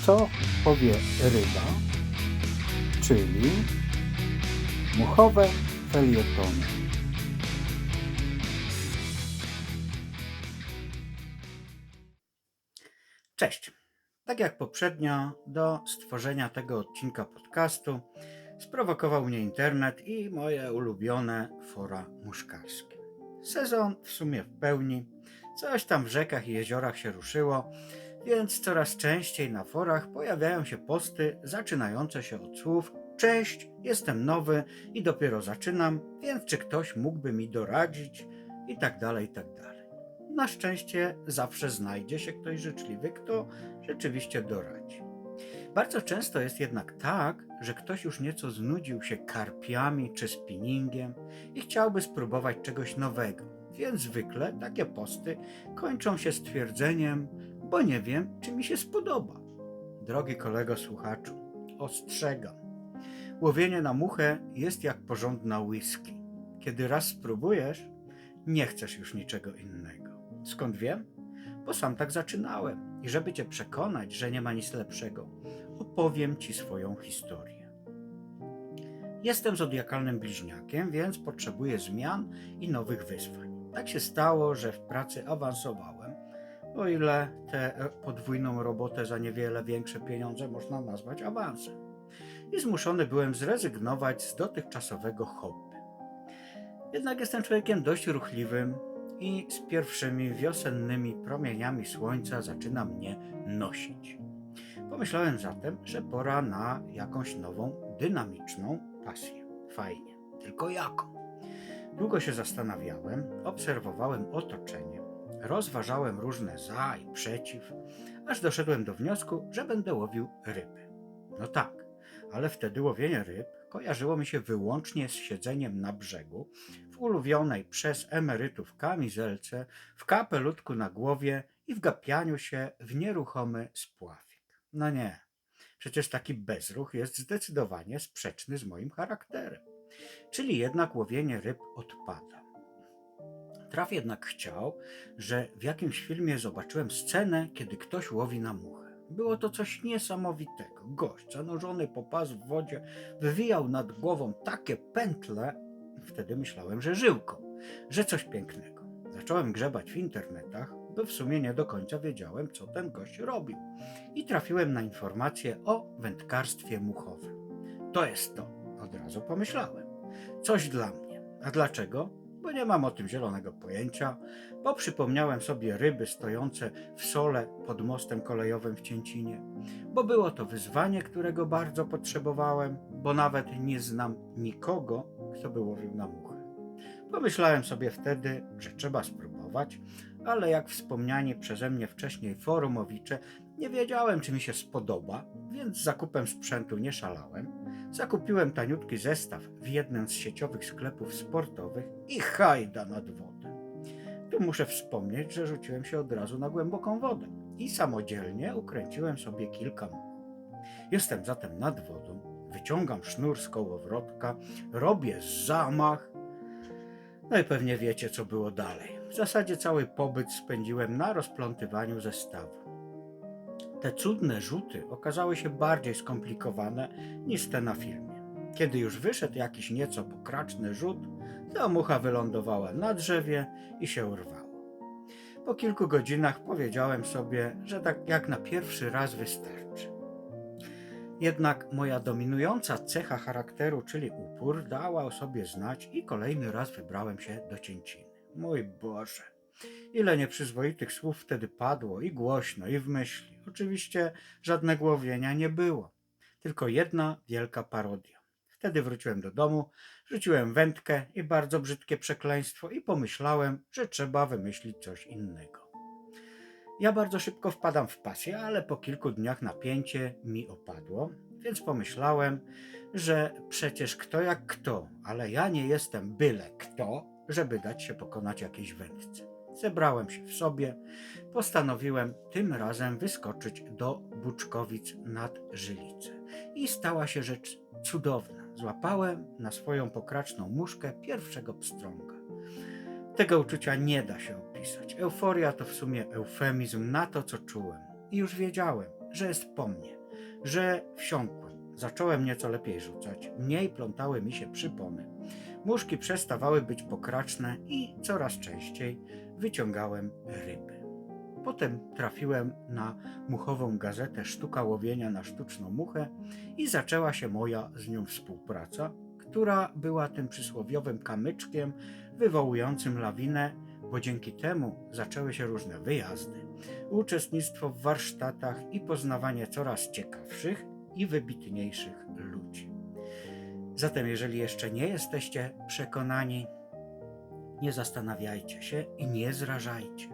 co powie ryba, czyli muchowe felietony. Cześć! Tak jak poprzednio, do stworzenia tego odcinka podcastu sprowokował mnie internet i moje ulubione fora muszkarskie. Sezon w sumie w pełni, coś tam w rzekach i jeziorach się ruszyło, więc coraz częściej na forach pojawiają się posty zaczynające się od słów: cześć, jestem nowy i dopiero zaczynam, więc czy ktoś mógłby mi doradzić i tak dalej, i tak dalej. Na szczęście zawsze znajdzie się ktoś życzliwy, kto rzeczywiście doradzi. Bardzo często jest jednak tak, że ktoś już nieco znudził się karpiami czy spinningiem i chciałby spróbować czegoś nowego, więc zwykle takie posty kończą się stwierdzeniem: bo nie wiem, czy mi się spodoba. Drogi kolego słuchaczu, ostrzegam. Łowienie na muchę jest jak porządna whisky. Kiedy raz spróbujesz, nie chcesz już niczego innego. Skąd wiem? Bo sam tak zaczynałem i żeby cię przekonać, że nie ma nic lepszego, opowiem ci swoją historię. Jestem zodiakalnym bliźniakiem, więc potrzebuję zmian i nowych wyzwań. Tak się stało, że w pracy awansowałem, o ile tę podwójną robotę za niewiele większe pieniądze można nazwać awansem. I zmuszony byłem zrezygnować z dotychczasowego hobby. Jednak jestem człowiekiem dość ruchliwym i z pierwszymi wiosennymi promieniami słońca zaczyna mnie nosić. Pomyślałem zatem, że pora na jakąś nową, dynamiczną pasję. Fajnie, tylko jaką? Długo się zastanawiałem, obserwowałem otoczenie, rozważałem różne za i przeciw, aż doszedłem do wniosku, że będę łowił ryby. No tak, ale wtedy łowienie ryb kojarzyło mi się wyłącznie z siedzeniem na brzegu, w ulubionej przez emerytów kamizelce, w kapelutku na głowie i wgapianiu się w nieruchomy spławik. No nie, przecież taki bezruch jest zdecydowanie sprzeczny z moim charakterem. Czyli jednak łowienie ryb odpada. Traf jednak chciał, że w jakimś filmie zobaczyłem scenę, kiedy ktoś łowi na muchę. Było to coś niesamowitego. Gość, zanurzony po pas w wodzie, wywijał nad głową takie pętle, wtedy myślałem, że żyłką, że coś pięknego. Zacząłem grzebać w internetach, bo w sumie nie do końca wiedziałem, co ten gość robił. I trafiłem na informacje o wędkarstwie muchowym. To jest to, od razu pomyślałem. Coś dla mnie. A dlaczego? Bo nie mam o tym zielonego pojęcia, bo przypomniałem sobie ryby stojące w sole pod mostem kolejowym w Cięcinie, bo było to wyzwanie, którego bardzo potrzebowałem, bo nawet nie znam nikogo, kto by łowił na muchę. Pomyślałem sobie wtedy, że trzeba spróbować, ale jak wspomniani przeze mnie wcześniej forumowicze, nie wiedziałem, czy mi się spodoba, więc z zakupem sprzętu nie szalałem. Zakupiłem taniutki zestaw w jednym z sieciowych sklepów sportowych i hajda nad wodę. Tu muszę wspomnieć, że rzuciłem się od razu na głęboką wodę i samodzielnie ukręciłem sobie kilka much. Jestem zatem nad wodą, wyciągam sznur z kołowrotka, robię zamach. No i pewnie wiecie, co było dalej. W zasadzie cały pobyt spędziłem na rozplątywaniu zestawu. Te cudne rzuty okazały się bardziej skomplikowane niż te na filmie. Kiedy już wyszedł jakiś nieco pokraczny rzut, to mucha wylądowała na drzewie i się urwała. Po kilku godzinach powiedziałem sobie, że tak jak na pierwszy raz wystarczy. Jednak moja dominująca cecha charakteru, czyli upór, dała o sobie znać i kolejny raz wybrałem się do Cięciny. Mój Boże, ile nieprzyzwoitych słów wtedy padło i głośno, i w myśli. Oczywiście żadnego łowienia nie było, tylko jedna wielka parodia. Wtedy wróciłem do domu, rzuciłem wędkę i bardzo brzydkie przekleństwo i pomyślałem, że trzeba wymyślić coś innego. Ja bardzo szybko wpadam w pasję, ale po kilku dniach napięcie mi opadło, więc pomyślałem, że przecież kto jak kto, ale ja nie jestem byle kto, żeby dać się pokonać jakiejś wędce. Zebrałem się w sobie, postanowiłem tym razem wyskoczyć do Buczkowic nad Żylicę. I stała się rzecz cudowna. Złapałem na swoją pokraczną muszkę pierwszego pstrąga. Tego uczucia nie da się opisać. Euforia to w sumie eufemizm na to, co czułem. I już wiedziałem, że jest po mnie. że wsiąkłem. Zacząłem nieco lepiej rzucać, mniej plątały mi się przypony. Muszki przestawały być pokraczne i coraz częściej wyciągałem ryby. Potem trafiłem na muchową gazetę Sztuka łowienia na sztuczną muchę i zaczęła się moja z nią współpraca, która była tym przysłowiowym kamyczkiem wywołującym lawinę, bo dzięki temu zaczęły się różne wyjazdy, uczestnictwo w warsztatach i poznawanie coraz ciekawszych i wybitniejszych ludzi. Zatem jeżeli jeszcze nie jesteście przekonani, nie zastanawiajcie się i nie zrażajcie.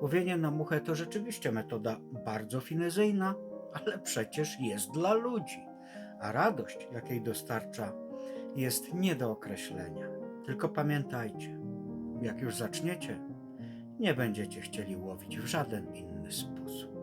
Łowienie na muchę to rzeczywiście metoda bardzo finezyjna, ale przecież jest dla ludzi, a radość, jakiej dostarcza, jest nie do określenia. Tylko pamiętajcie, jak już zaczniecie, nie będziecie chcieli łowić w żaden inny sposób.